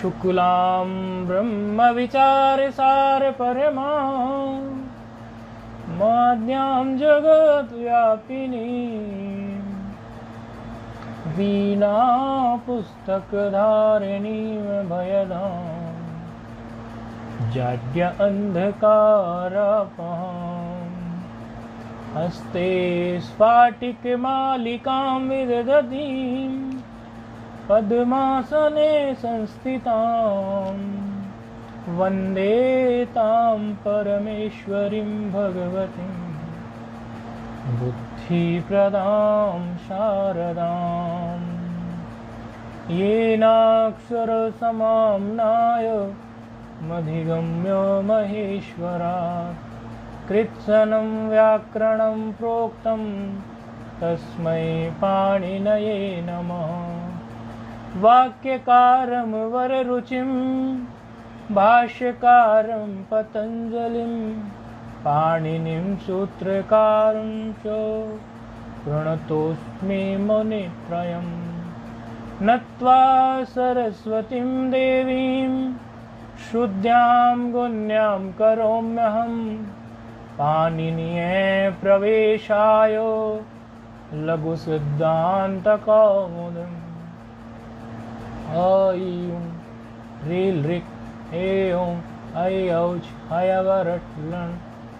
शुक्लां ब्रह्मविचारसार परमां माद्यां जगद्व्यापिनीं वीणा पुस्तकधारिणीं भयदां जाड्य अंधकारापहां हस्ते स्फाटिकमालिकां विदधतीं पद्मासने संस्थितां वन्दे तां परमेश्वरीं भगवतीं बुद्धिप्रदां शारदां येनाक्षरसमाम्नाय मधिगम्य महेश्वरात् कृत्स्नं व्याकरणं प्रोक्तं तस्मै पाणिनये नमः। वाक्यकारं वररुचिं भाष्यकारं पतञ्जलिं पाणिनिं सूत्रकारं च प्रणतोऽस्मि मुनित्रयम् नत्वा सरस्वतीं देवीं शुद्ध्यां गुण्यां करोम्यहं पाणिनीये प्रवेशाय लघुसिद्धान्तकौमुदीम्। ऐं ह्रीं ऋक् ऐं ऐऔच हयवरट्लन्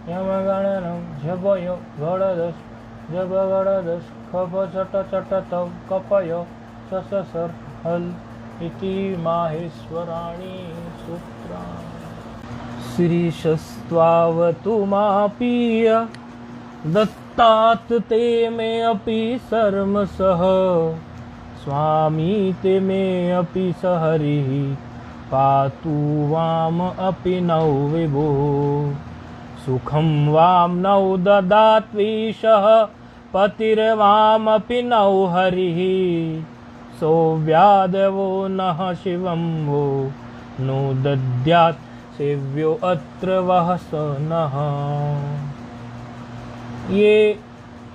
यमगणनं झपयो गणदश जपगणदश खप चट चट तव कपय सससर हल इति माहेश्वराणि सूत्राणि। श्रीशस्त्वावतु मापीय दत्तात् ते मे अपि सर्मसः स्वामी ते मे अपि सहरिः पातु वाम अपि नौ विभो सुखं वां नौ ददात्वीशः पतिर्वामपि नौ हरिः सौव्यादवो नः शिवं वो नो दद्यात् सेव्यो अत्र वह स नः। ये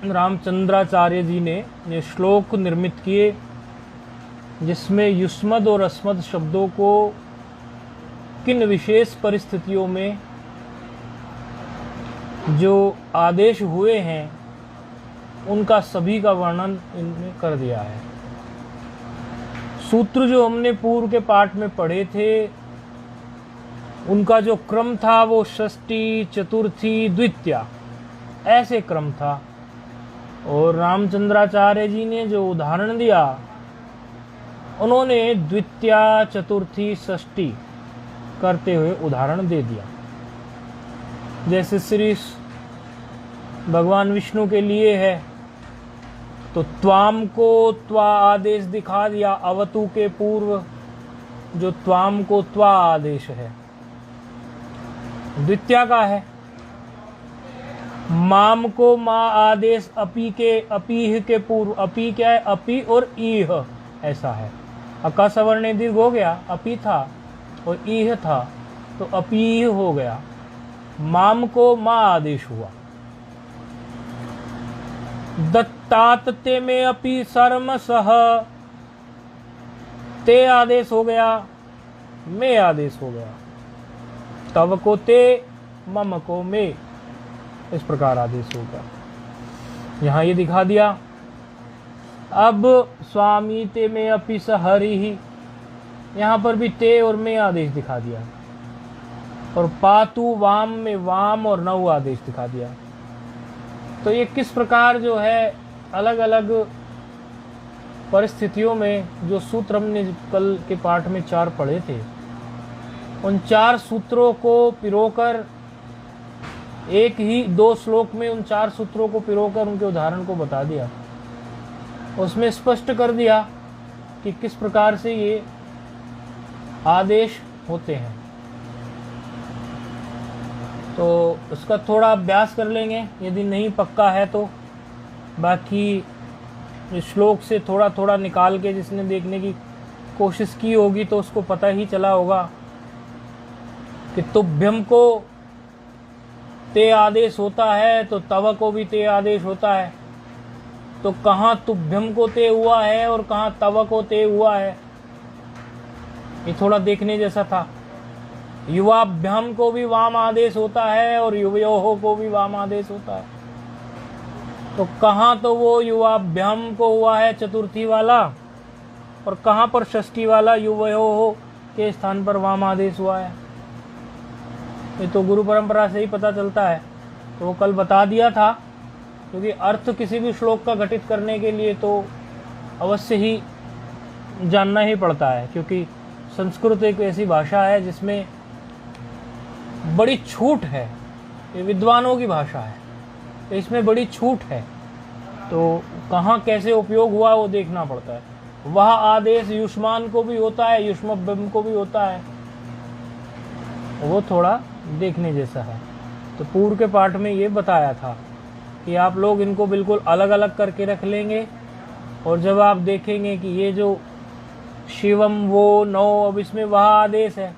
रामचंद्राचार्य जी ने ये श्लोक निर्मित किए जिसमें युष्मद और अस्मद शब्दों को किन विशेष परिस्थितियों में जो आदेश हुए हैं उनका सभी का वर्णन इनमें कर दिया है। सूत्र जो हमने पूर्व के पाठ में पढ़े थे उनका जो क्रम था वो षष्ठी चतुर्थी द्वितीया ऐसे क्रम था और रामचंद्राचार्य जी ने जो उदाहरण दिया उन्होंने द्वितीया चतुर्थी षष्ठी करते हुए उदाहरण दे दिया। जैसे श्री भगवान विष्णु के लिए है तो त्वाम को त्वा आदेश दिखा दिया, अवतु के पूर्व जो त्वाम को त्वा आदेश है। द्वितीया का है माम को माँ आदेश अपी के अपीह के पूर्व, अपी क्या है अपी और ईह ऐसा है। अका सवर्ण दीर्घ हो गया, अपी था और ईह था तो अपीह हो गया। माम को माँ आदेश हुआ। दत्तात ते में अपि सर्म सह ते आदेश हो गया, में आदेश हो गया। तव को ते मम को में, इस प्रकार आदेश होगा। यहाँ ये दिखा दिया। अब स्वामी ते में अपि सहरि ही, यहाँ पर भी ते और में आदेश दिखा दिया और पातु वाम में वाम और नौ आदेश दिखा दिया। तो ये किस प्रकार जो है अलग अलग परिस्थितियों में जो सूत्र हमने कल के पाठ में 4 पढ़े थे उन 4 सूत्रों को पिरोकर एक ही 2 श्लोक में उन 4 सूत्रों को पिरोकर उनके उदाहरण को बता दिया। उसमें स्पष्ट कर दिया कि किस प्रकार से ये आदेश होते हैं। तो उसका थोड़ा अभ्यास कर लेंगे यदि नहीं पक्का है तो। बाकी श्लोक से थोड़ा थोड़ा निकाल के जिसने देखने की कोशिश की होगी तो उसको पता ही चला होगा कि तुभ्यम को ते आदेश होता है तो तव को भी ते आदेश होता है। तो कहाँ तुभ्यम को ते हुआ है और कहाँ तव को ते हुआ है ये थोड़ा देखने जैसा था। युवाभ्याम को भी वाम आदेश होता है और युवयोः को भी वाम आदेश होता है। तो कहाँ तो वो युवाभ्याम को हुआ है चतुर्थी वाला, और कहाँ पर षष्ठी वाला युवयोः के स्थान पर वाम आदेश हुआ है। ये तो गुरु परंपरा से ही पता चलता है। तो वो कल बता दिया था, क्योंकि अर्थ किसी भी श्लोक का घटित करने के लिए तो अवश्य ही जानना ही पड़ता है, क्योंकि संस्कृत एक ऐसी भाषा है जिसमें बड़ी छूट है। ये विद्वानों की भाषा है, तो इसमें बड़ी छूट है। तो कहाँ कैसे उपयोग हुआ वो देखना पड़ता है। वह आदेश युष्मान को भी होता है, युष्मभ्यम को भी होता है, वो थोड़ा देखने जैसा है। तो पूर्व के पाठ में ये बताया था कि आप लोग इनको बिल्कुल अलग अलग करके रख लेंगे, और जब आप देखेंगे कि ये जो शिवम वो नौ, अब इसमें वह आदेश है,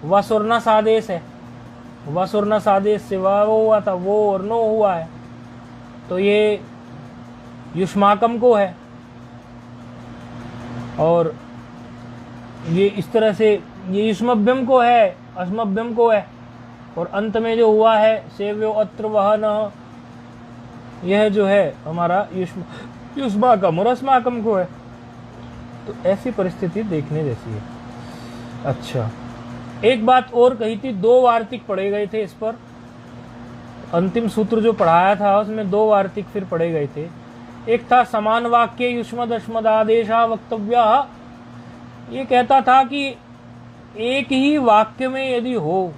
वस और नस आदेश है। वस और नस आदेश से वह वो हुआ था, वो और नो हुआ है। तो ये युष्माकम को है, और ये इस तरह से ये युष्मभ्यम को है, अस्मभ्यम को है, और अंत में जो हुआ है सेव्यो अत्र वहन, यह जो है हमारा युष्माकम और अस्माकम को है। तो ऐसी परिस्थिति देखने जैसी है। अच्छा, एक बात और कही थी, 2 वार्तिक पढ़े गए थे इस पर। अंतिम सूत्र जो पढ़ाया था उसमें 2 वार्तिक फिर पढ़े गए थे। एक था समान वाक्य युष्मद अस्मद आदेशा वक्तव्य। ये कहता था कि एक ही वाक्य में यदि हो,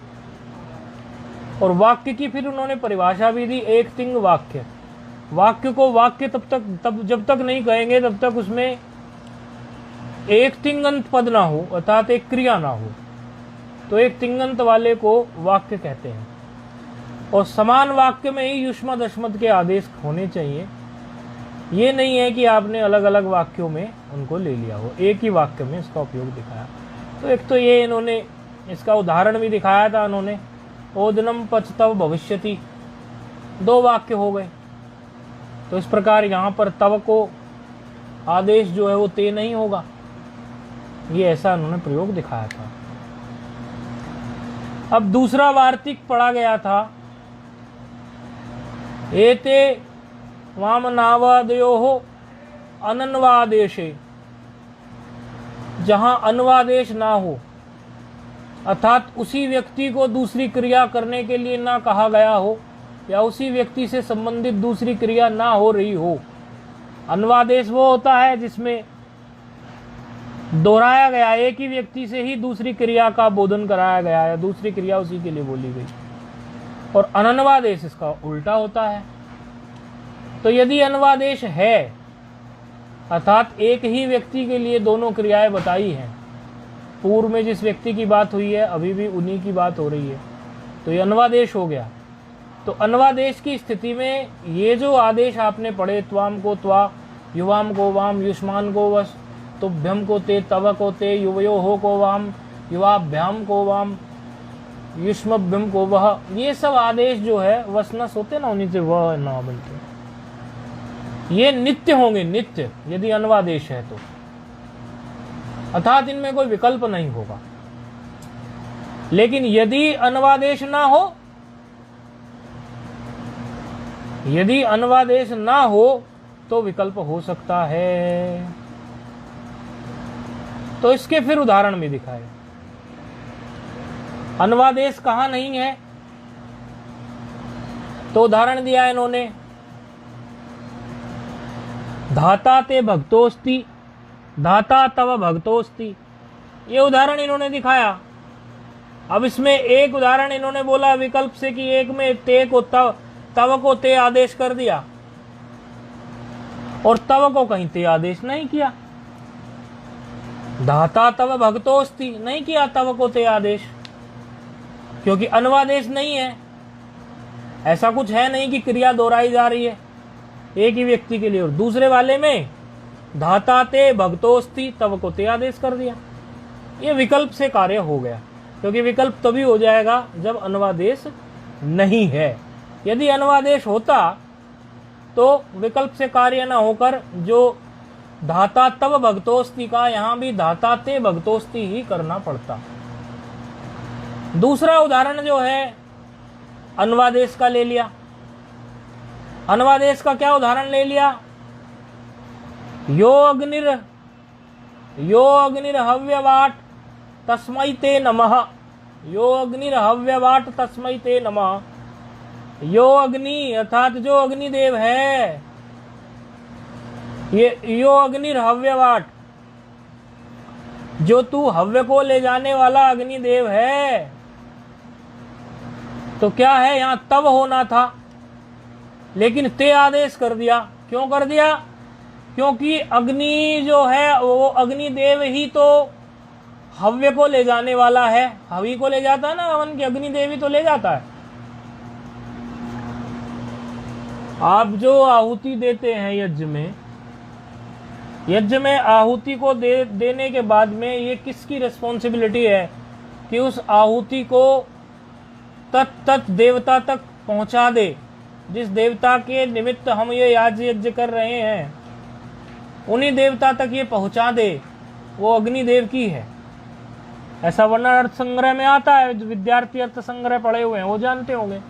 और वाक्य की फिर उन्होंने परिभाषा भी दी, एक तिंग वाक्य। वाक्य को वाक्य तब जब तक नहीं कहेंगे तब तक उसमें एक तिंगंत पद ना हो, अर्थात एक क्रिया ना हो, तो एक तिंगंत वाले को वाक्य कहते हैं। और समान वाक्य में ही युष्मद अस्मद के आदेश होने चाहिए। ये नहीं है कि आपने अलग अलग वाक्यों में उनको ले लिया हो, एक ही वाक्य में इसका उपयोग दिखाया। तो एक तो ये इन्होंने इसका उदाहरण भी दिखाया था उन्होंने, ओदनम पचतव भविष्यति, 2 वाक्य हो गए। तो इस प्रकार यहाँ पर तव को आदेश जो है वो ते नहीं होगा, ये ऐसा उन्होंने प्रयोग दिखाया था। अब दूसरा वार्तिक पढ़ा गया था, एते वामनावादयोः अनन्वादेशे, जहां अन्वादेश ना हो, अर्थात उसी व्यक्ति को दूसरी क्रिया करने के लिए ना कहा गया हो, या उसी व्यक्ति से संबंधित दूसरी क्रिया ना हो रही हो। अन्वादेश वो होता है जिसमें दोहराया गया, एक ही व्यक्ति से ही दूसरी क्रिया का बोधन कराया गया, या दूसरी क्रिया उसी के लिए बोली गई। और अनन्वादेश इसका उल्टा होता है। तो यदि अन्वादेश है, अर्थात एक ही व्यक्ति के लिए दोनों क्रियाएं बताई हैं, पूर्व में जिस व्यक्ति की बात हुई है अभी भी उन्हीं की बात हो रही है, तो ये अन्वादेश हो गया। तो अन्वादेश की स्थिति में ये जो आदेश आपने पढ़े, त्वाम को त्वा, युवाम को वाम, युष्मान को वस, तुभ्यम को ते, तव को ते, युवयोः को वाम, युवाभ्याम को वाम, युष्मभ्यम को वह, ये सब आदेश जो है वसनस होते ना, उन्हीं से वह ना बनते, ये नित्य होंगे, नित्य, यदि अन्वादेश है तो, अर्थात इनमें कोई विकल्प नहीं होगा। लेकिन यदि अन्वादेश ना हो, यदि अन्वादेश ना हो तो विकल्प हो सकता है। तो इसके फिर उदाहरण भी दिखाए। अन्वादेश कहां नहीं है, तो उदाहरण दिया इन्होंने, धाता ते भक्तोस्ति, धाता तव भक्तोस्ति, ये उदाहरण इन्होंने दिखाया। अब इसमें एक उदाहरण इन्होंने बोला विकल्प से कि एक में ते को तव को ते आदेश कर दिया, और तव को कहीं ते आदेश नहीं किया। धाता तव भक्तोस्ति नहीं किया तव को ते आदेश, क्योंकि अन्वादेश नहीं है, ऐसा कुछ है नहीं कि क्रिया दोहराई जा रही है एक ही व्यक्ति के लिए। और दूसरे वाले में धाता ते भक्तोस्ति, तव को ते आदेश कर दिया। ये विकल्प से कार्य हो गया, क्योंकि विकल्प तभी हो जाएगा जब अन्वादेश नहीं है। यदि अन्वादेश होता तो विकल्प से कार्य न होकर जो धाता तब भक्तोस्ति का यहां भी धाता ते भक्तोस्ति ही करना पड़ता। दूसरा उदाहरण जो है अन्वादेश का ले लिया। अन्वादेश का क्या उदाहरण ले लिया? यो अग्निर्हव्यवाट तस्मै ते नमः। यो अग्निर्हव्यवाट तस्मै ते नमः। यो अग्नि अर्थात जो अग्निदेव है, ये यो अग्निर्हव्यवाट, जो तू हव्य को ले जाने वाला अग्निदेव है। तो क्या है, यहां तब होना था लेकिन ते आदेश कर दिया। क्यों कर दिया? क्योंकि अग्नि जो है वो अग्निदेव ही तो हव्य को ले जाने वाला है। हवि को ले जाता है ना हवन की, अग्निदेव ही तो ले जाता है। आप जो आहुति देते हैं यज्ञ में आहुति को देने के बाद में ये किसकी रिस्पॉन्सिबिलिटी है कि उस आहुति को तत् देवता तक पहुंचा दे। जिस देवता के निमित्त हम ये यज्ञ कर रहे हैं उन्हीं देवता तक ये पहुंचा दे, वो अग्निदेव की है। ऐसा वर्णन अर्थ संग्रह में आता है, जो विद्यार्थी अर्थ संग्रह पढ़े हुए हैं वो जानते होंगे।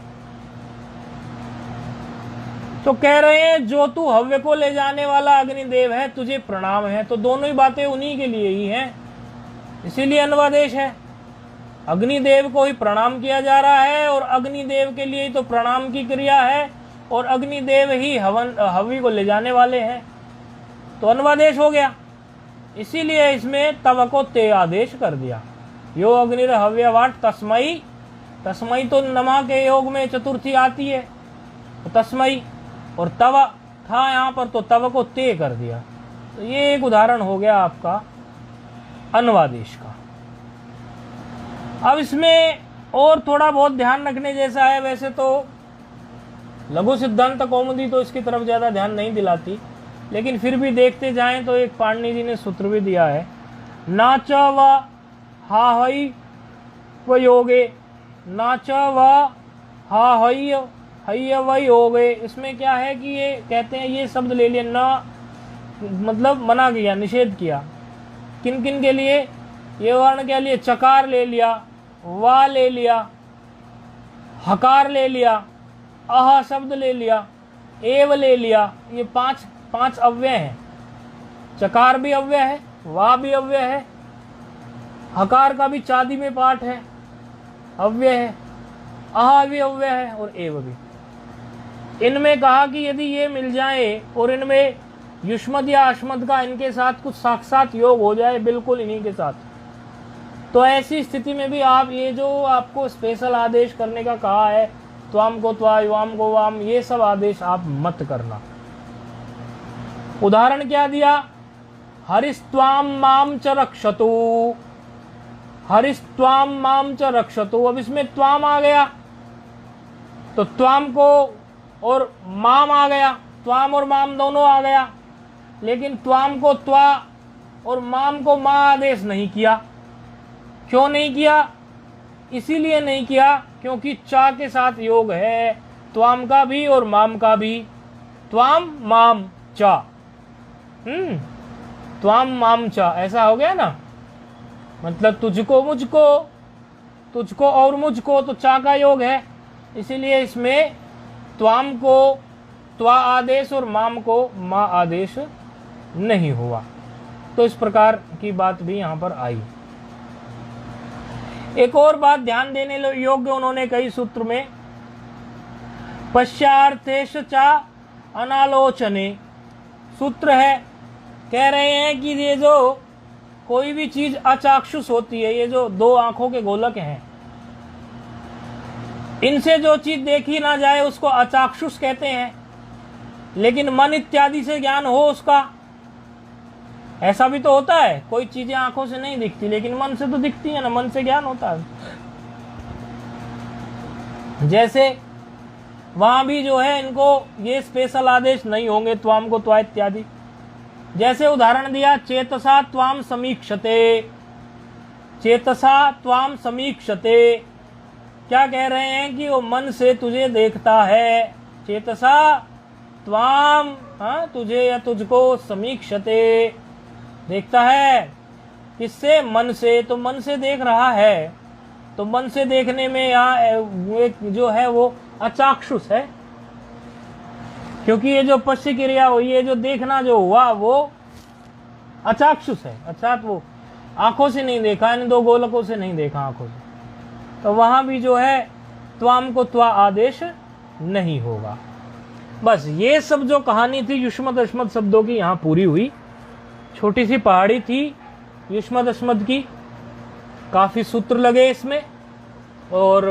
तो कह रहे हैं जो तू हव्य को ले जाने वाला अग्निदेव है, तुझे प्रणाम है। तो दोनों ही बातें उन्हीं के लिए ही हैं, इसीलिए अन्वादेश है। अग्निदेव को ही प्रणाम किया जा रहा है और अग्निदेव के लिए ही तो प्रणाम की क्रिया है, और अग्निदेव ही हवि को ले जाने वाले हैं, तो अन्वादेश हो गया। इसीलिए इसमें तव को ते आदेश कर दिया। यो अग्निर्हव्यवाट तस्मै, तस्मै तो नमा के योग में चतुर्थी आती है, तो तस्मै, और तव था यहाँ पर तो तव को ते कर दिया। तो ये एक उदाहरण हो गया आपका अन्वादेश का। अब इसमें और थोड़ा बहुत ध्यान रखने जैसा है। वैसे तो लघु सिद्धांत कौमुदी तो इसकी तरफ ज्यादा ध्यान नहीं दिलाती, लेकिन फिर भी देखते जाएं तो एक पाणिनि जी ने सूत्र भी दिया है, नाच व हा हई व योगे, नाच व हा हई हई व योगे। इसमें क्या है कि ये कहते हैं ये शब्द ले लिया, ना मतलब मना किया, निषेध किया। किन किन के लिए? ये वर्ण के लिए चकार ले लिया, वा ले लिया, हकार ले लिया, अह शब्द ले लिया, एव ले लिया। ये पांच अव्यय हैं। चकार भी अव्यय है, वा भी अव्यय है, हकार का भी चादी में पाठ है, अव्यय है, अह भी अव्यय है और एव भी। इनमें कहा कि यदि ये मिल जाए और इनमें युष्मद या अश्मद का इनके साथ कुछ साक्षात योग हो जाए, बिल्कुल इन्हीं के साथ, तो ऐसी स्थिति में भी आप ये जो आपको स्पेशल आदेश करने का कहा है, त्वाम को त्वा, युवाम को वाम, ये सब आदेश आप मत करना। उदाहरण क्या दिया? हरिस्त्वाम माम च रक्षतु, हरिस्त्वाम माम च रक्षतु। अब इसमें त्वाम आ गया तो त्वाम को और माम आ गया, त्वाम और माम दोनों आ गया, लेकिन त्वाम को त्वा और माम को मा आदेश नहीं किया। क्यों नहीं किया? इसीलिए नहीं किया क्योंकि चा के साथ योग है, त्वाम का भी और माम का भी। त्वाम माम चा, त्वाम माम चा, ऐसा हो गया ना, मतलब तुझको मुझको, तुझको और मुझको, तो चा का योग है। इसीलिए इसमें त्वाम को त्वा आदेश और माम को मा आदेश नहीं हुआ। तो इस प्रकार की बात भी यहाँ पर आई। एक और बात ध्यान देने योग्य उन्होंने कई सूत्र में, पश्चार्थेश चा अनालोचने सूत्र है। कह रहे हैं कि ये जो कोई भी चीज अचाक्षुष होती है, ये जो दो आंखों के गोलक हैं, इनसे जो चीज देखी ना जाए उसको अचाक्षुष कहते हैं। लेकिन मन इत्यादि से ज्ञान हो उसका, ऐसा भी तो होता है, कोई चीजें आंखों से नहीं दिखती लेकिन मन से तो दिखती है ना, मन से ज्ञान होता है। जैसे वहां भी जो है इनको ये स्पेशल आदेश नहीं होंगे, त्वाम को त्वा इत्यादि। जैसे उदाहरण दिया, चेतसा त्वाम समीक्षते, चेतसा त्वाम समीक्षते। क्या कह रहे हैं कि वो मन से तुझे देखता है। चेतसा त्वाम, हाँ, तुझे या तुझको, समीक्षते, देखता है, किससे? मन से। तो मन से देख रहा है, तो मन से देखने में यहाँ जो है वो अचाक्षुष है, क्योंकि ये जो पश्य क्रिया हुई है, जो देखना जो हुआ वो अचाक्षुष है, अर्थात वो आंखों से नहीं देखा, इन दो गोलकों से नहीं देखा, आंखों से। तो वहां भी जो है त्वाम को त्वा आदेश नहीं होगा। बस ये सब जो कहानी थी युष्मत अश्मत शब्दों की यहाँ पूरी हुई। छोटी सी पहाड़ी थी युष्मत अश्मत की, काफी सूत्र लगे इसमें, और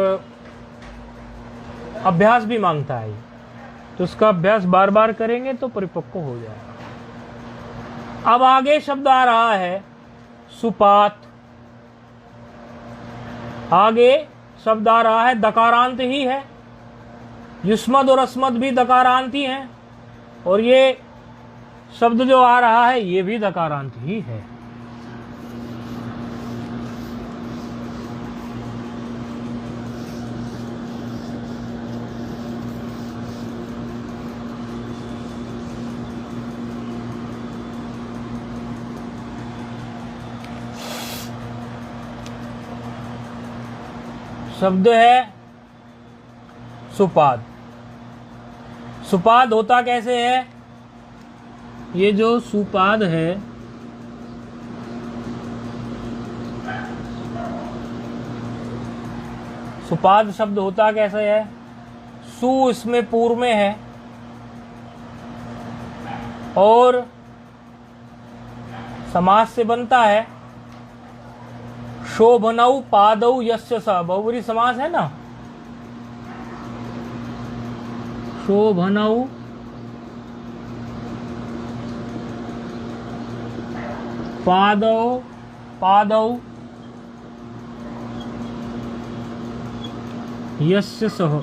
अभ्यास भी मांगता है, तो उसका अभ्यास बार बार करेंगे तो परिपक्व हो जाएगा। अब आगे शब्द आ रहा है सुपात। आगे शब्द आ रहा है, दकारांत ही है, युष्मद और अस्मद भी दकारांत ही हैं, और ये शब्द जो आ रहा है ये भी दकारांत ही है। शब्द है सुपाद। सुपाद होता कैसे है? ये जो सुपाद है, सुपाद शब्द होता कैसे है? सु इसमें पूर्व में है, और समास से बनता है शोभनौ पादौ यस्य स, बहुब्रीहि समास है ना। शोभनौ पादौ पादौ यस्य सः,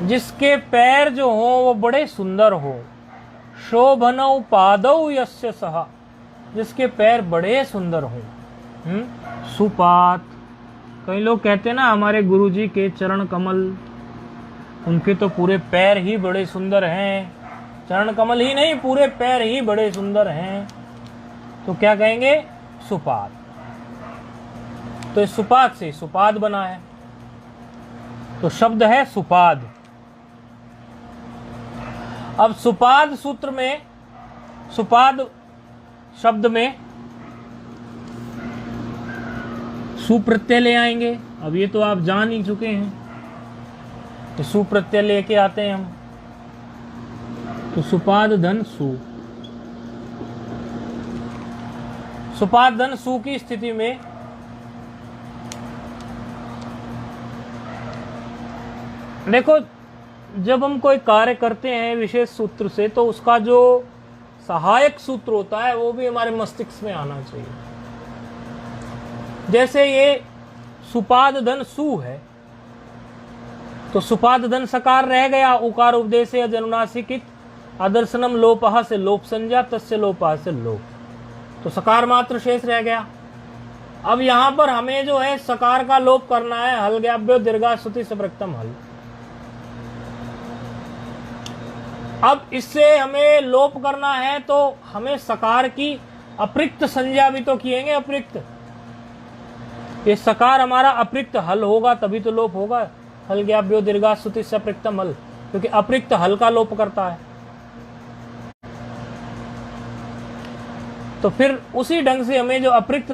जिसके पैर जो हो वो बड़े सुंदर हो। शोभनौ पादौ यस्य सः, जिसके पैर बड़े सुंदर हों। सुपात। कई लोग कहते हैं ना हमारे गुरुजी के चरण कमल, उनके तो पूरे पैर ही बड़े सुंदर हैं, चरण कमल ही नहीं पूरे पैर ही बड़े सुंदर हैं, तो क्या कहेंगे? सुपात। तो इस सुपात से सुपाद बना है, तो शब्द है सुपाद। अब सुपाद सूत्र में, सुपाद शब्द में सुप्रत्यय ले आएंगे। अब ये तो आप जान ही चुके हैं कि सुप्रत्यय लेके आते हैं हम, तो सुपाद धन सु। सुपाद धन सु की स्थिति में देखो, जब हम कोई कार्य करते हैं विशेष सूत्र से, तो उसका जो सहायक सूत्र होता है वो भी हमारे मस्तिष्क में आना चाहिए। जैसे ये सुपाद धन सु है, तो सुपाद धन सकार रह गया, उकार उपदेश जनुनासिकित आदर्शनम लोपः से लोप संज्ञा, तस्य लोपः से लोप, तो सकार मात्र शेष रह गया। अब यहां पर हमें जो है सकार का लोप करना है, हल ज्ञाभ्यो दीर्घा श्रुति सप्रक्तम हल। अब इससे हमें लोप करना है, तो हमें सकार की अप्रिक्त संज्ञा भी तो किएंगे। अप्रिक्त, ये सकार हमारा अप्रिक्त हल होगा तभी तो लोप होगा। हल ज्ञाभ्यो दीर्घा श्रुति सप्रक्तम हल, क्योंकि अप्रिक्त हल का लोप करता है। तो फिर उसी ढंग से हमें जो अप्रिक्त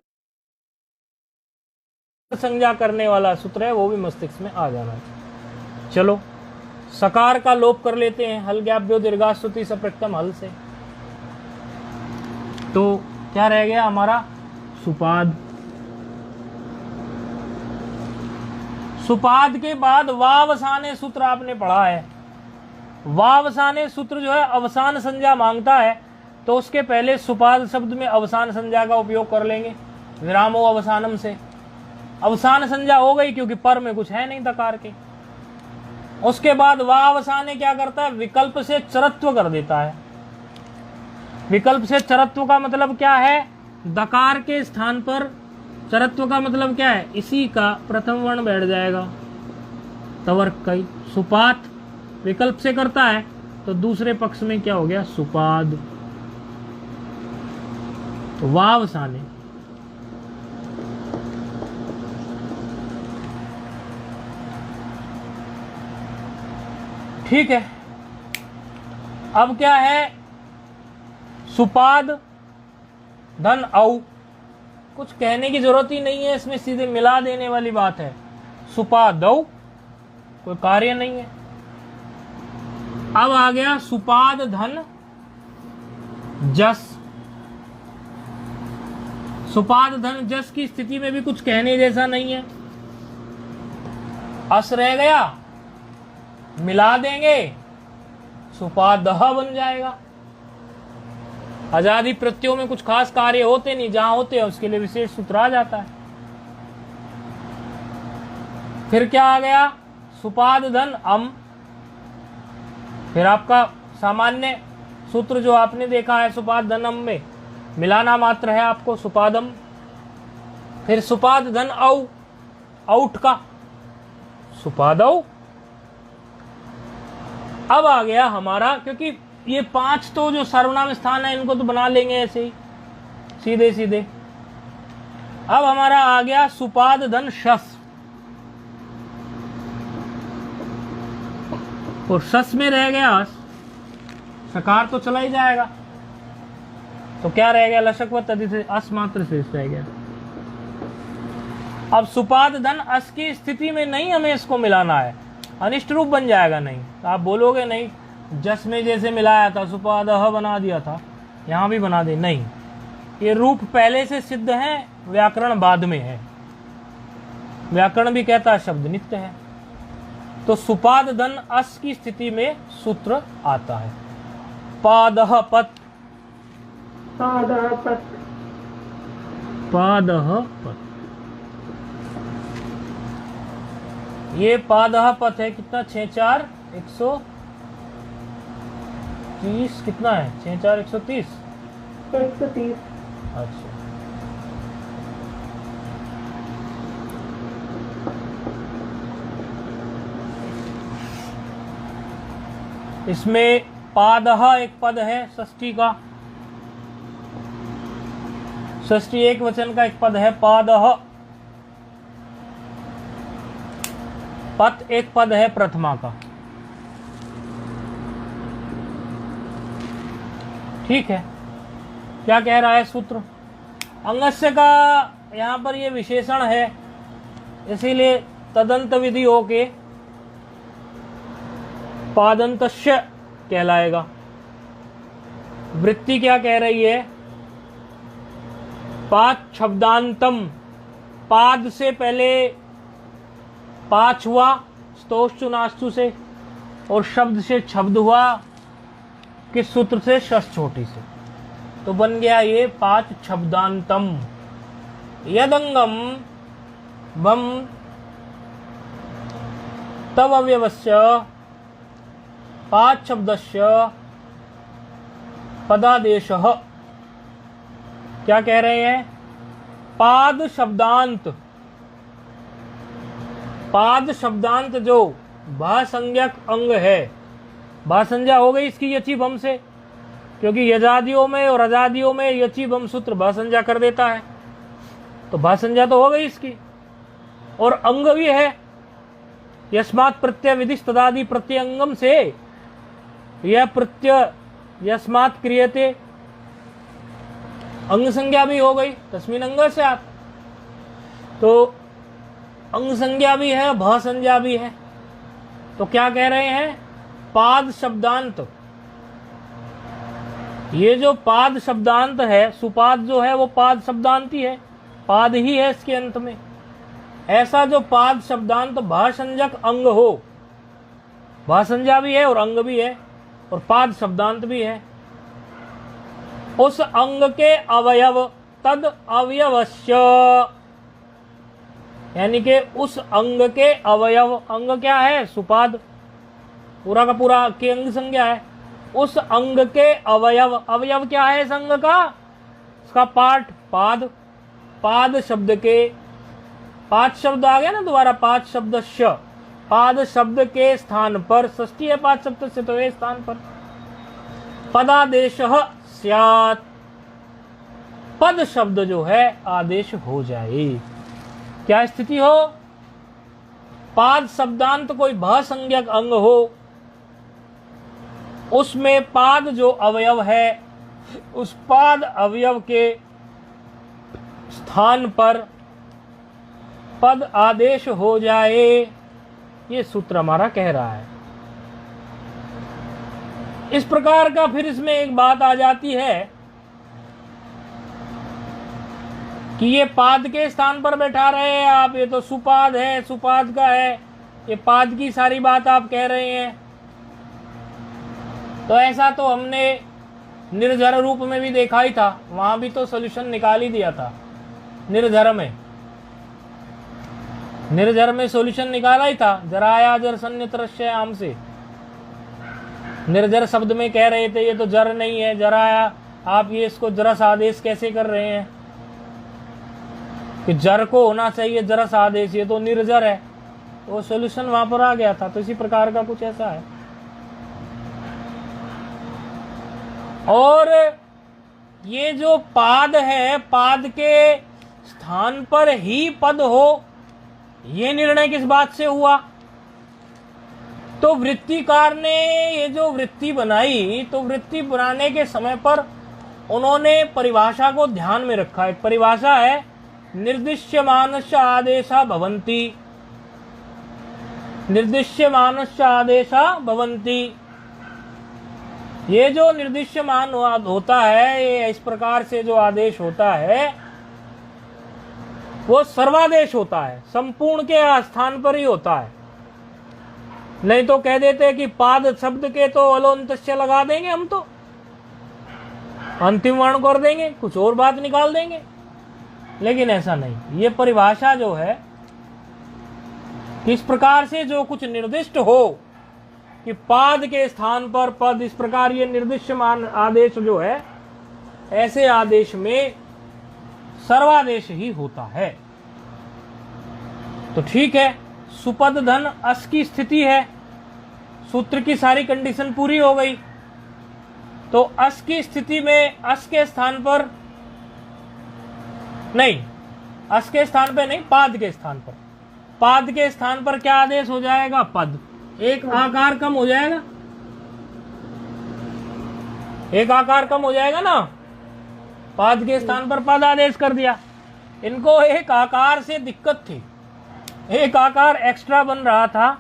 संज्ञा करने वाला सूत्र है वो भी मस्तिष्क में आ जाना चाहिए। चलो सकार का लोप कर लेते हैं, हल ज्ञाभ्यो दीर्घा श्रुति सप्रक्तम हल से, तो क्या रह गया हमारा? सुपाद। सुपाद के बाद वावसाने सूत्र आपने पढ़ा है। वावसाने सूत्र जो है अवसान संज्ञा मांगता है, तो उसके पहले सुपाद शब्द में अवसान संज्ञा का उपयोग कर लेंगे, विरामो अवसानम से। अवसान संज्ञा हो गई क्योंकि पर में कुछ है नहीं दकार के। उसके बाद वावसाने क्या करता है? विकल्प से चरत्व कर देता है। विकल्प से चरत्व का मतलब क्या है? दकार के स्थान पर चरत्व का मतलब क्या है? इसी का प्रथम वर्ण बैठ जाएगा, तवर्कई। सुपात विकल्प से करता है, तो दूसरे पक्ष में क्या हो गया, सुपाद। तो वाव साने। ठीक है, अब क्या है, सुपाद धन औ। कुछ कहने की जरूरत ही नहीं है, इसमें सीधे मिला देने वाली बात है। सुपादौ, कोई कार्य नहीं है। अब आ गया सुपाद धन जस। सुपाद धन जस की स्थिति में भी कुछ कहने जैसा नहीं है। अस रह गया, मिला देंगे, सुपादह बन जाएगा। आजादी प्रत्ययों में कुछ खास कार्य होते नहीं, जहां होते हैं उसके लिए विशेष सूत्र आ जाता है। फिर क्या आ गया, सुपाद धन अम। फिर आपका सामान्य सूत्र जो आपने देखा है सुपाद धन अम में, मिलाना मात्र है आपको, सुपादम। फिर सुपाद धन औ, औठ का सुपादौ। अब आ गया हमारा, क्योंकि ये 5 तो जो सर्वनाम स्थान है इनको तो बना लेंगे ऐसे ही सीधे सीधे। अब हमारा आ गया सुपाद धन शस। और शस में रह गया अस, सकार तो चला ही जाएगा, तो क्या रह गया, लशक व तदि से अस मात्र शेष रह गया। अब सुपाद धन अस की स्थिति में नहीं हमें इसको मिलाना है, अनिष्ट रूप बन जाएगा। नहीं तो आप बोलोगे नहीं, जस में जैसे मिलाया था सुपादह बना दिया था, यहां भी बना दे, नहीं, ये रूप पहले से सिद्ध है, व्याकरण बाद में है। व्याकरण भी कहता है शब्द नित्य है। तो सुपाद धन अस की स्थिति में सूत्र आता है, पादह पत। पादह पत, पादह पत। ये पादह पथ है, कितना, 6 4 130, कितना है, 6 4 130 130। अच्छा, इसमें पादह एक पद है षष्ठी का, षष्ठी एक वचन का एक पद है पादह। पत एक पद है प्रथमा का। ठीक है, क्या कह रहा है सूत्र, अंगस्य का यहां पर ये विशेषण है, इसीलिए तदंत विधि होके पादंतस्य कहलाएगा। वृत्ति क्या कह रही है, पाद शब्दांतम, पाद से पहले पाच हुआ स्तोष्टु नास्तु से, और शब्द से शब्द हुआ किस सूत्र से, षष्ठ छोटी से, तो बन गया ये पाच शब्दांतम। यदंगम बम तव अव्यवस्य पाच शब्दस्य पदादेशः। क्या कह रहे हैं, पाद शब्दांत, पाद शब्दांत जो भासंज्ञक अंग है, भासंज्ञा हो गई इसकी यची भम से, क्योंकि यजादियों में और अजादियों में यची भम सूत्र भासंज्ञा कर देता है, तो भासंज्ञा तो हो गई इसकी, और अंग भी है, यस्मात् प्रत्यय विधि तदादि प्रत्यंगम से, यह प्रत्यय यस्मात् क्रियते, अंग संज्ञा भी हो गई, तस्मिन् अंग से आप, तो अंग संज्ञा भी है, भ संज्ञा भी है। तो क्या कह रहे हैं, पाद शब्दांत, ये जो पाद शब्दांत है, सुपाद जो है वो पाद शब्दांत ही है, पाद ही है इसके अंत में। ऐसा जो पाद शब्दांत भासंजक अंग हो, भासंज्ञा भी है और अंग भी है और पाद शब्दांत भी है, उस अंग के अवयव तद अवयवस्य, यानी कि उस अंग के अवयव, अंग क्या है, सुपाद, पूरा का पूरा के अंग संज्ञा है, उस अंग के अवयव, अवयव क्या है इस अंग का, उसका पार्ट पाद, पाद शब्द के, पांच शब्द आ गया ना दोबारा, पांच शब्द श, पाद शब्द के स्थान पर, षष्ठी है पाद शब्द से तो ये स्थान पर पदादेशः स्यात्, पद शब्द जो है आदेश हो जाए। क्या स्थिति हो? पाद शब्दांत कोई भसंज्ञक अंग हो, उसमें पाद जो अवयव है उस पाद अवयव के स्थान पर पद आदेश हो जाए, ये सूत्र हमारा कह रहा है। इस प्रकार का फिर इसमें एक बात आ जाती है कि ये पाद के स्थान पर बैठा रहे हैं आप, ये तो सुपाद है, सुपाद का है, ये पाद की सारी बात आप कह रहे हैं। तो ऐसा तो हमने निर्जर रूप में भी देखा ही था, वहां भी तो सोल्यूशन निकाल ही दिया था। निर्जर में सॉल्यूशन निकाला ही था, जराया जर सन्नित्रश्य आम से। निर्जर शब्द में कह रहे थे ये तो जर नहीं है, जराया, आप ये इसको जरस आदेश कैसे कर रहे हैं कि जर को होना चाहिए जरस आदेश, ये तो निर्जर है। वो सॉल्यूशन वहां पर आ गया था। तो इसी प्रकार का कुछ ऐसा है। और ये जो पाद है, पाद के स्थान पर ही पद हो, ये निर्णय किस बात से हुआ? तो वृत्तिकार ने ये जो वृत्ति बनाई, तो वृत्ति बनाने के समय पर उन्होंने परिभाषा को ध्यान में रखा। एक परिभाषा है निर्दिश्यमानस्य आदेशा भवन्ति, निर्दिश्यमानस्य आदेशा भवन्ति। ये जो निर्दिश्यमान होता है, ये इस प्रकार से जो आदेश होता है वो सर्वादेश होता है, संपूर्ण के स्थान पर ही होता है। नहीं तो कह देते हैं कि पाद शब्द के तो अलोन्तस्य लगा देंगे, हम तो अंतिम वर्ण कर देंगे, कुछ और बात निकाल देंगे, लेकिन ऐसा नहीं। ये परिभाषा जो है इस प्रकार से जो कुछ निर्दिष्ट हो कि पाद के स्थान पर पद, इस प्रकार ये निर्दिष्टमान आदेश जो है, ऐसे आदेश में सर्वादेश ही होता है। तो ठीक है, सुपद धन अस की स्थिति है, सूत्र की सारी कंडीशन पूरी हो गई। तो अस की स्थिति में अस के स्थान पर नहीं, अस के स्थान पे नहीं, पाद के स्थान पर, पाद के स्थान पर क्या आदेश हो जाएगा? पद। एक आकार कम हो जाएगा, एक आकार कम हो जाएगा ना, पाद के स्थान पर पद आदेश कर दिया। इनको एक आकार से दिक्कत थी, एक आकार एक्स्ट्रा बन रहा था,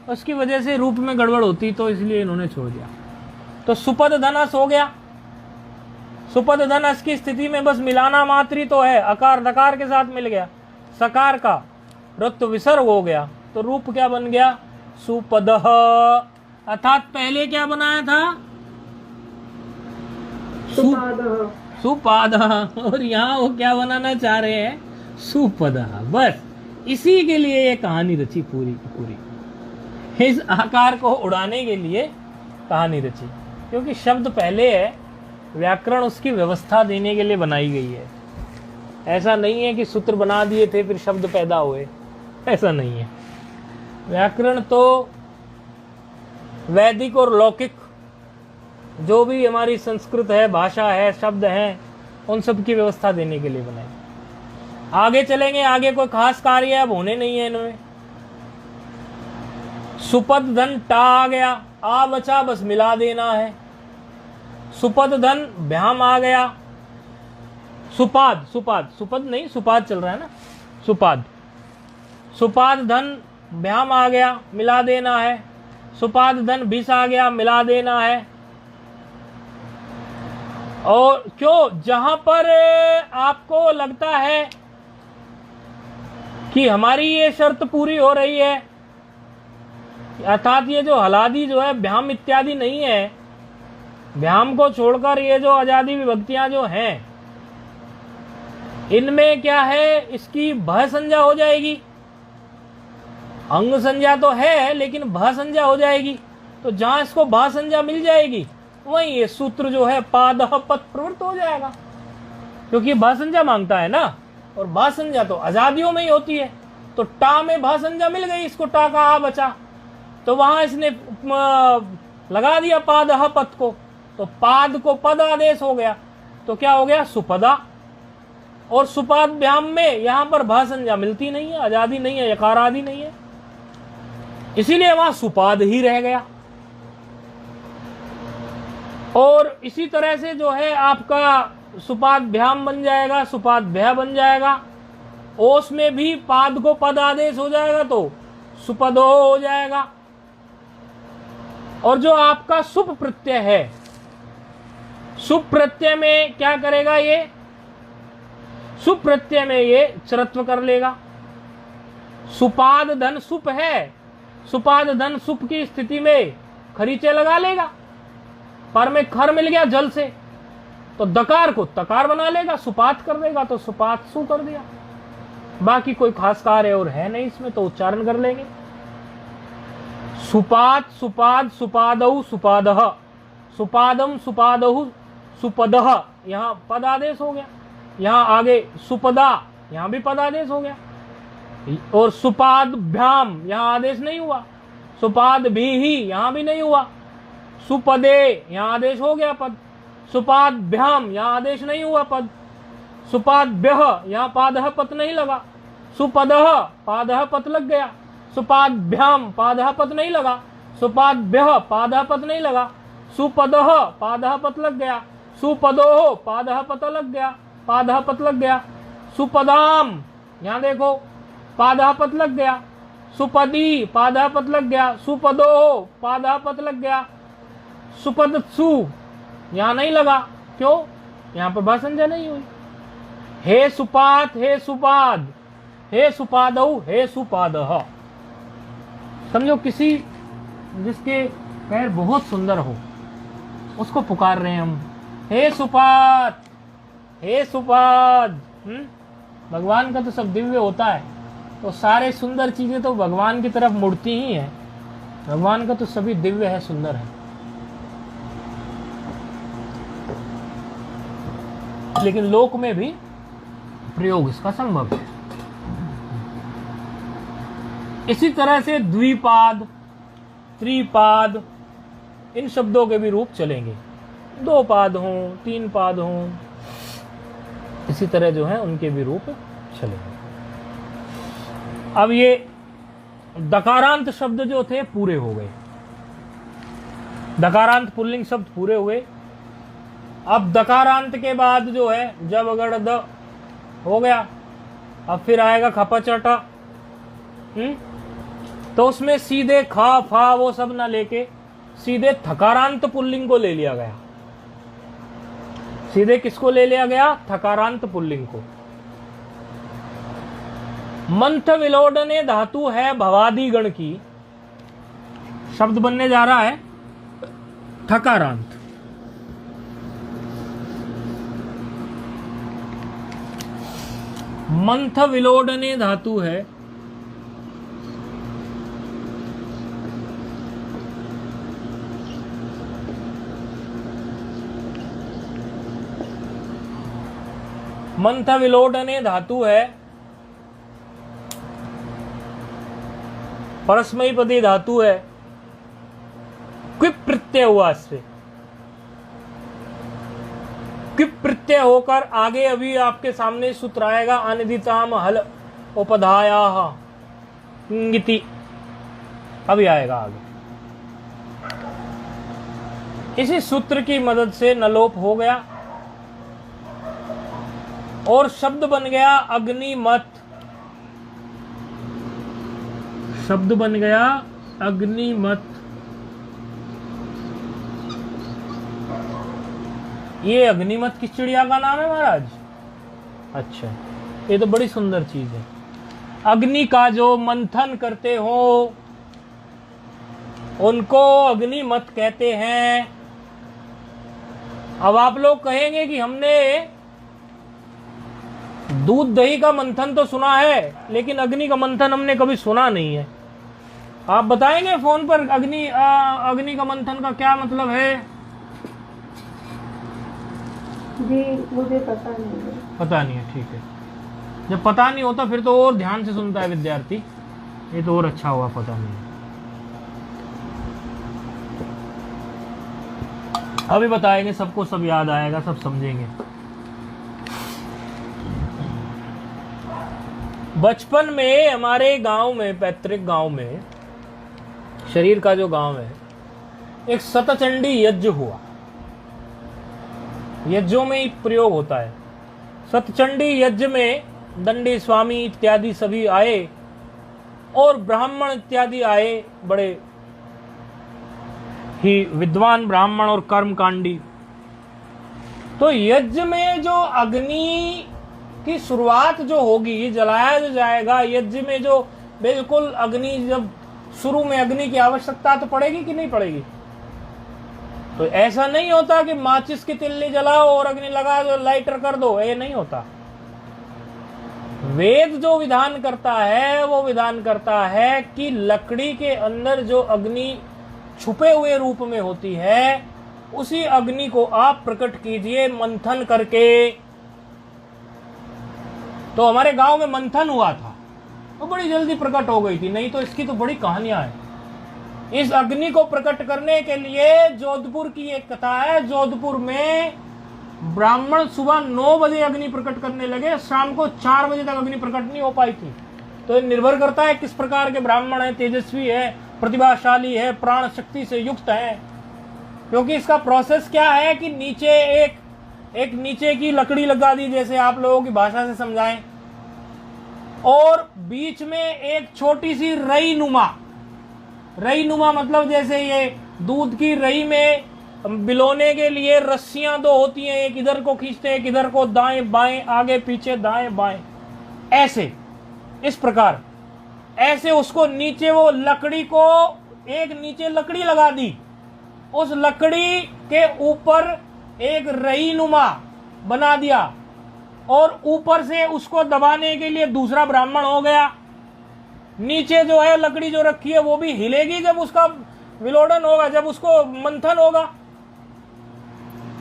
उसकी वजह से रूप में गड़बड़ होती, तो इसलिए इन्होंने छोड़ दिया। तो सुपद धनस हो गया। सुपद धनस की स्थिति में बस मिलाना मात्र ही तो है, अकार दकार के साथ मिल गया, सकार का रक्त विसर्ग हो गया, तो रूप क्या बन गया? सुपदः। अर्थात पहले क्या बनाया था? सुपादः। और यहाँ वो क्या बनाना चाह रहे हैं? सुपदः। बस इसी के लिए ये कहानी रची पूरी की पूरी, इस आकार को उड़ाने के लिए कहानी रची, क्योंकि शब्द पहले है, व्याकरण उसकी व्यवस्था देने के लिए बनाई गई है। ऐसा नहीं है कि सूत्र बना दिए थे फिर शब्द पैदा हुए, ऐसा नहीं है। व्याकरण तो वैदिक और लौकिक जो भी हमारी संस्कृत है, भाषा है, शब्द हैं, उन सब की व्यवस्था देने के लिए बनाई। आगे चलेंगे, आगे कोई खास कार्य अब होने नहीं है इनमें। सुपद धन टा आ गया, आ बचा, बस मिला देना है। सुपद धन भ्याम आ गया, सुपाद, सुपाद, सुपद नहीं, सुपाद चल रहा है ना, सुपाद। सुपाद धन भ्याम आ गया, मिला देना है। सुपाद धन भिस आ गया, मिला देना है। और क्यों? जहां पर आपको लगता है कि हमारी ये शर्त पूरी हो रही है, अर्थात ये जो हलादी जो है भ्याम इत्यादि नहीं है, भ्याम को छोड़कर ये जो अजादी विभक्तियां जो हैं, इनमें क्या है? इसकी भय संज्ञा हो जाएगी। अंग संज्ञा तो है लेकिन भय संज्ञा हो जाएगी। तो जहां इसको भय संज्ञा मिल जाएगी वहीं ये सूत्र जो है पादः पद प्रवृत्त हो जाएगा, क्योंकि भय संज्ञा मांगता है ना, और भय संज्ञा तो आजादियों में ही होती है। तो टा में भा संज्ञा मिल गई, इसको टा का आ बचा, तो वहां इसने लगा दिया पाद ह पद को, तो पाद को पद आदेश हो गया, तो क्या हो गया सुपदा। और सुपाद्भ्याम में यहां पर भा संज्ञा मिलती नहीं है, आजादी नहीं है, यकार आदि नहीं है, इसीलिए वहां सुपाद ही रह गया। और इसी तरह से जो है आपका सुपाद्भ्याम बन जाएगा, सुपाद्भ्य बन जाएगा, ओस में भी पाद को पद आदेश हो जाएगा तो सुपदो हो जाएगा। और जो आपका सुप प्रत्यय है, सुप प्रत्यय में क्या करेगा, ये सुप प्रत्यय में ये चरत्व कर लेगा। सुपाद धन सुप है, सुपाद धन सुप की स्थिति में खरीचे लगा लेगा, पर में खर मिल गया जल से, तो दकार को तकार बना लेगा, सुपात कर देगा, तो सुपात सु कर दिया। बाकी कोई खास कार्य और है नहीं इसमें, तो उच्चारण कर लेंगे। सुपात सुपाद सुपादौ सुपादः, सुपादम सुपादहु सुपदः, यहां पद आदेश हो गया। यहां आगे सुपदा, यहां भी पद आदेश हो गया। और सुपाद्भ्याम यहां आदेश नहीं हुआ, सुपाद भी ही यहां भी नहीं हुआ। सुपदे यहां आदेश हो गया पद, सुपाद्भ्याम यहां आदेश नहीं हुआ पद। सुपाद्भ्यः यहां पादः पद नहीं लगा, सुपदः पादः पद लग गया। सुपाद्भ्याम पादः पद नहीं लगा, सुपाद्भ्यः पादः पद नहीं लगा। सुपदः पादः पद लग गया, सुपदोः पादः पद लग गया, पादः पद लग गया। सुपदाम यहां देखो पादः पद लग गया, सुपदी पादः पद लग गया, सुपदोः पादः पद लग गया। सुपदसु यहां नहीं लगा, क्यों, यहां पर भाषंजय नहीं हुई। हे सुपात, हे सुपाद, हे सुपादौ, हे सुपादः। समझो किसी जिसके पैर बहुत सुंदर हो, उसको पुकार रहे हैं हम, हे सुपात, हे सुपाद। भगवान का तो सब दिव्य होता है, तो सारे सुंदर चीजें तो भगवान की तरफ मुड़ती ही है। भगवान का तो सभी दिव्य है, सुंदर है। लेकिन लोक में भी प्रयोग इसका संभव है। इसी तरह से द्विपाद, त्रिपाद, इन शब्दों के भी रूप चलेंगे। 2 पाद हों, 3 पाद हों, इसी तरह जो है उनके भी रूप चलेंगे। अब ये दकारांत शब्द जो थे पूरे हो गए, दकारांत पुल्लिंग शब्द पूरे हुए। अब दकारांत के बाद जो है जब अगड़ द हो गया, अब फिर आएगा खपा चटा। तो उसमें सीधे खा फा वो सब ना लेके सीधे थकारांत पुल्लिंग को ले लिया गया। सीधे किसको ले लिया गया, थकारांत पुल्लिंग को। मंथ विलोडने धातु है भवादि गण की, शब्द बनने जा रहा है थकारांत। मंथ विलोडने धातु है मंथ विलोडने धातु है परस्मयी पदी धातु है, क्विप प्रत्यय हुआ इससे। क्विप प्रत्यय होकर आगे अभी आपके सामने सूत्र आएगा, अनिदिताम हल उपधायाः इंगिति, अभी आएगा आगे। इसी सूत्र की मदद से नलोप हो गया और शब्द बन गया अग्निमत। शब्द बन गया अग्निमत। ये अग्निमत किस चिड़िया का नाम है महाराज? अच्छा, ये तो बड़ी सुंदर चीज है। अग्नि का जो मंथन करते हो उनको अग्निमत कहते हैं। अब आप लोग कहेंगे कि हमने दूध दही का मंथन तो सुना है, लेकिन अग्नि का मंथन हमने कभी सुना नहीं है। आप बताएंगे फोन पर अग्नि का मंथन का क्या मतलब है? जी मुझे पता नहीं है। पता नहीं है, ठीक है। जब पता नहीं होता फिर तो और ध्यान से सुनता है विद्यार्थी, ये तो और अच्छा हुआ पता नहीं। अभी बताएंगे, सबको सब याद आएगा, सब समझेंगे। बचपन में हमारे गांव में, पैतृक गांव में, शरीर का जो गांव है, एक सतचंडी यज्ञ हुआ। यज्ञों में ही प्रयोग होता है। सतचंडी यज्ञ में दंडी स्वामी इत्यादि सभी आए और ब्राह्मण इत्यादि आए, बड़े ही विद्वान ब्राह्मण और कर्मकांडी। तो यज्ञ में जो अग्नि की शुरुआत जो होगी, जलाया जो जाएगा यज्ञ में, जो बिल्कुल अग्नि, जब शुरू में अग्नि की आवश्यकता तो पड़ेगी कि नहीं पड़ेगी? तो ऐसा नहीं होता कि माचिस की तिल्ली जलाओ और अग्नि लगा दो, लाइटर कर दो, ये नहीं होता। वेद जो विधान करता है वो विधान करता है कि लकड़ी के अंदर जो अग्नि छुपे हुए रूप में होती है, उसी अग्नि को आप प्रकट कीजिए मंथन करके। तो हमारे गांव में मंथन हुआ था, वो बड़ी जल्दी प्रकट हो गई थी, नहीं तो इसकी तो बड़ी कहानियां हैं। इस अग्नि को प्रकट करने के लिए जोधपुर की एक कथा है। जोधपुर में ब्राह्मण सुबह 9 बजे अग्नि प्रकट करने लगे, शाम को 4 बजे तक अग्नि प्रकट नहीं हो पाई थी। तो ये निर्भर करता है किस प्रकार के ब्राह्मण है, तेजस्वी है, प्रतिभाशाली है, प्राण शक्ति से युक्त है। क्योंकि इसका प्रोसेस क्या है कि नीचे एक नीचे की लकड़ी लगा दी, जैसे आप लोगों की भाषा से समझाएं, और बीच में एक छोटी सी रई नुमा मतलब जैसे ये दूध की रई में बिलोने के लिए रस्सियां दो होती हैं, एक इधर को खींचते हैं, एक इधर को, दाएं बाएं, आगे पीछे, दाएं बाएं, ऐसे, इस प्रकार, ऐसे उसको नीचे, वो लकड़ी को एक नीचे लकड़ी लगा दी, उस लकड़ी के ऊपर एक रई नुमा बना दिया, और ऊपर से उसको दबाने के लिए दूसरा ब्राह्मण हो गया। नीचे जो है लकड़ी जो रखी है वो भी हिलेगी जब उसका विलोडन होगा, जब उसको मंथन होगा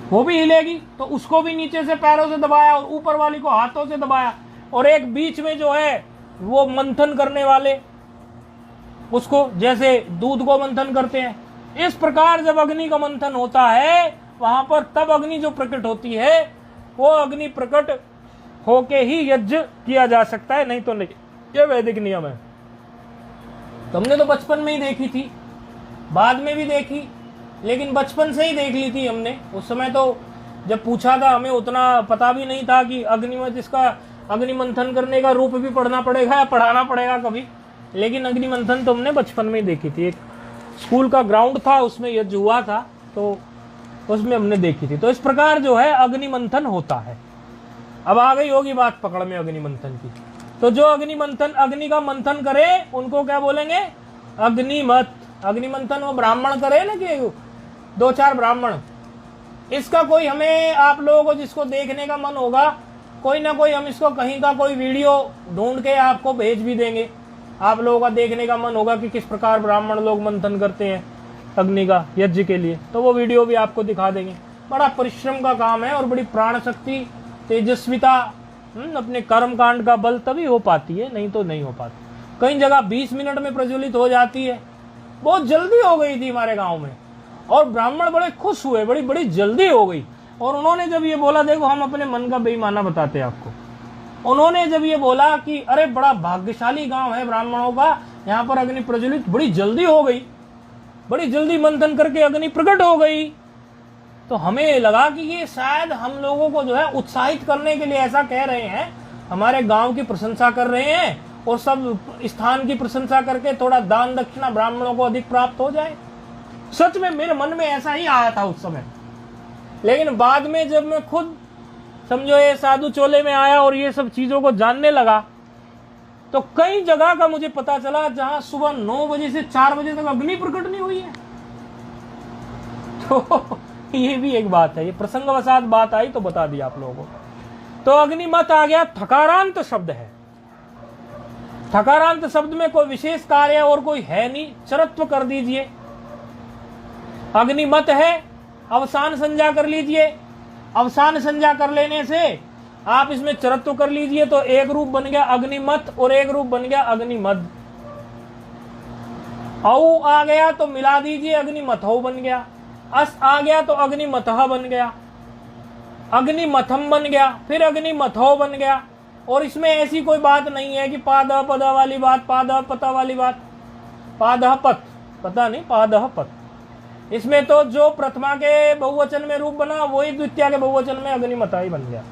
वो भी हिलेगी। तो उसको भी नीचे से पैरों से दबाया और ऊपर वाली को हाथों से दबाया, और एक बीच में जो है वो मंथन करने वाले, उसको जैसे दूध को मंथन करते हैं, इस प्रकार जब अग्नि का मंथन होता है वहां पर, तब अग्नि जो प्रकट होती है, वो अग्नि प्रकट होके ही यज्ञ किया जा सकता है, नहीं तो नहीं। ये वैदिक नियम है। तुमने तो बचपन में ही देखी थी, बाद में भी देखी, लेकिन बचपन से ही देख ली थी हमने। उस समय तो जब पूछा था हमें उतना पता भी नहीं था कि अग्निमत, इसका अग्नि मंथन करने का रूप भी पढ़ना पड़ेगा या पढ़ाना पड़ेगा कभी, लेकिन अग्नि मंथन तो हमने बचपन में ही देखी थी। एक स्कूल का ग्राउंड था, उसमें यज्ञ हुआ था, तो उसमें हमने देखी थी। तो इस प्रकार जो है अग्नि मंथन होता है। अब आ गई होगी बात पकड़ में अग्नि मंथन की। तो जो अग्नि का मंथन करे उनको क्या बोलेंगे? अग्निमत। अग्नि मंथन वो ब्राह्मण करे ना, कि 2-4 ब्राह्मण। इसका कोई, हमें आप लोगों को जिसको देखने का मन होगा, कोई ना कोई हम इसको कहीं का कोई वीडियो ढूंढ के आपको भेज भी देंगे। आप लोगों का देखने का मन होगा कि किस प्रकार ब्राह्मण लोग मंथन करते हैं अग्नि का यज्ञ के लिए, तो वो वीडियो भी आपको दिखा देंगे। बड़ा परिश्रम का काम है और बड़ी प्राण शक्ति, तेजस्विता, अपने कर्म कांड का बल तभी हो पाती है, नहीं तो नहीं हो पाती। कई जगह 20 मिनट में प्रज्वलित हो जाती है। बहुत जल्दी हो गई थी हमारे गांव में, और ब्राह्मण बड़े खुश हुए, बड़ी बड़ी जल्दी हो गई। और उन्होंने जब ये बोला, देखो हम अपने मन का बेईमाना बताते हैं आपको, उन्होंने जब ये बोला कि अरे बड़ा भाग्यशाली गांव है ब्राह्मणों का, यहाँ पर अग्नि प्रज्वलित बड़ी जल्दी हो गई, बड़ी जल्दी मंथन करके अग्नि प्रकट हो गई, तो हमें लगा कि ये शायद हम लोगों को जो है उत्साहित करने के लिए ऐसा कह रहे हैं, हमारे गांव की प्रशंसा कर रहे हैं, और सब स्थान की प्रशंसा करके थोड़ा दान दक्षिणा ब्राह्मणों को अधिक प्राप्त हो जाए। सच में मेरे मन में ऐसा ही आया था उस समय। लेकिन बाद में जब मैं खुद समझो ये साधु चोले में आया और ये सब चीजों को जानने लगा, तो कई जगह का मुझे पता चला जहां सुबह 9 बजे से 4 बजे तक अग्नि प्रकट नहीं हुई है। तो ये भी एक बात है, ये प्रसंगवशात बात आई तो बता दिया आप लोगों को। तो अग्निमत आ गया, थकारांत शब्द है। थकारांत शब्द में कोई विशेष कार्य और कोई है नहीं, चरत्व कर दीजिए। अग्निमत है, अवसान संज्ञा कर लीजिए। अवसान संज्ञा कर लेने से आप इसमें चरत्व कर लीजिए तो एक रूप बन गया अग्निमत और एक रूप बन गया अग्निमद। औ आ गया तो मिला दीजिए अग्निमथौ बन गया। अस आ गया तो अग्निमतः बन गया, अग्निमथम बन गया, फिर अग्निमथौ बन गया। और इसमें ऐसी कोई बात नहीं है कि पाद पद वाली बात, पाद पता वाली बात, पाद पत पता नहीं, पाद पत। इसमें तो जो प्रथमा के बहुवचन में रूप बना वही द्वितीय के बहुवचन में अग्निमथा ही बन गया,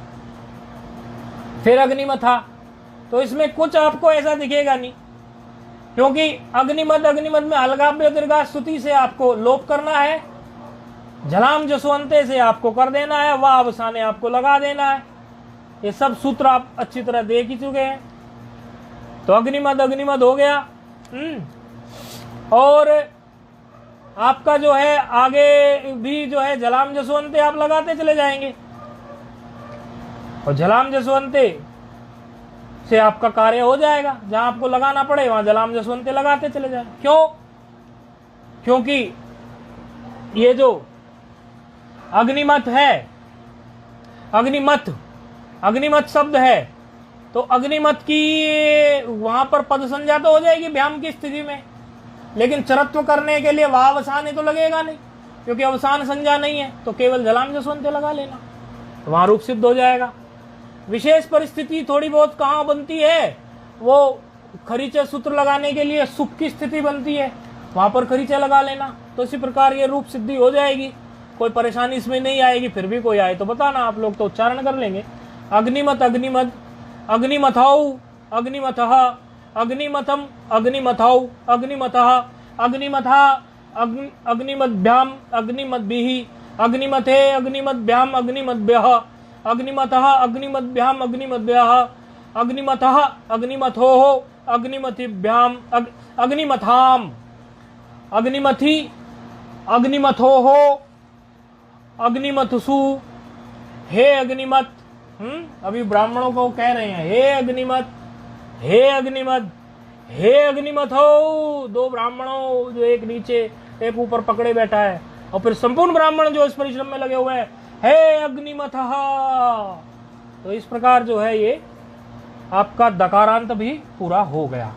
फिर अग्निमथा। तो इसमें कुछ आपको ऐसा दिखेगा नहीं, क्योंकि अग्निमद अग्निमद में अलगाव्य दीर्घा स्तुति से आपको लोप करना है, झलाम जसवंते से आपको कर देना है, वह अवसाने आपको लगा देना है। ये सब सूत्र आप अच्छी तरह देख ही चुके हैं। तो अग्निमद अग्निमद हो गया। और आपका जो है आगे भी जो है झलाम जसवंते आप लगाते चले जाएंगे, और झलाम जसवंते से आपका कार्य हो जाएगा। जहां आपको लगाना पड़े वहां झलाम जसवंते लगाते चले जाए। क्यों? क्योंकि ये जो अग्निमत है, अग्निमत शब्द है, तो अग्निमत की वहां पर पद संज्ञा तो हो जाएगी व्याम की स्थिति में, लेकिन चरत्व करने के लिए वह अवसान तो लगेगा नहीं, क्योंकि अवसान संज्ञा नहीं है। तो केवल झलाम जसवंते लगा लेना, तो वहां रूप सिद्ध हो जाएगा। विशेष परिस्थिति थोड़ी बहुत कहाँ बनती है, वो खरीचे सूत्र लगाने के लिए सुख की स्थिति बनती है, वहां पर खरीचे लगा लेना। तो इसी प्रकार ये रूप सिद्धि हो जाएगी, कोई परेशानी इसमें नहीं आएगी। फिर भी कोई आए तो बताना, आप लोग तो उच्चारण कर लेंगे। अग्निमत अग्निमद, अग्निमथौ अग्निमथः, अग्निमथम अग्निमथौ अग्निमथः, अग्निमथा अग्निमद्भ्याम अग्निमद्भिः, अग्निमथे अग्निमद्भ्याम अग्निमद्भ्यः, अग्निमतः अग्निमद्भ्याम अग्निमद्भ्यः, अग्निमथः अग्निमथोः अग्निमथिभ्याम अग्निमथाम, अग्निमथि अग्निमथोः अग्निमथसु। हे अग्निमत, अभी ब्राह्मणों को कह रहे हैं हे अग्निमत, हे अग्निमत, हे अग्निमथो। दो ब्राह्मणों, जो एक नीचे एक ऊपर पकड़े बैठा है, और फिर संपूर्ण ब्राह्मण जो इस परिश्रम में लगे हुए हैं, हे अग्निमथः। तो इस प्रकार जो है ये आपका दकारांत भी पूरा हो गया।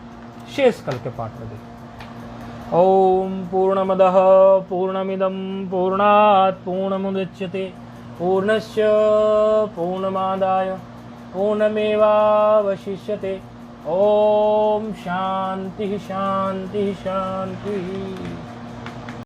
शेष कल के पाठ में देखिए। ओम पूर्णमदः पूर्णमिदं पूर्णात् पूर्णमुदच्यते पूर्णस्य पूर्णमादाय पूर्णमेवावशिष्यते। ओम शांति शांति शांति।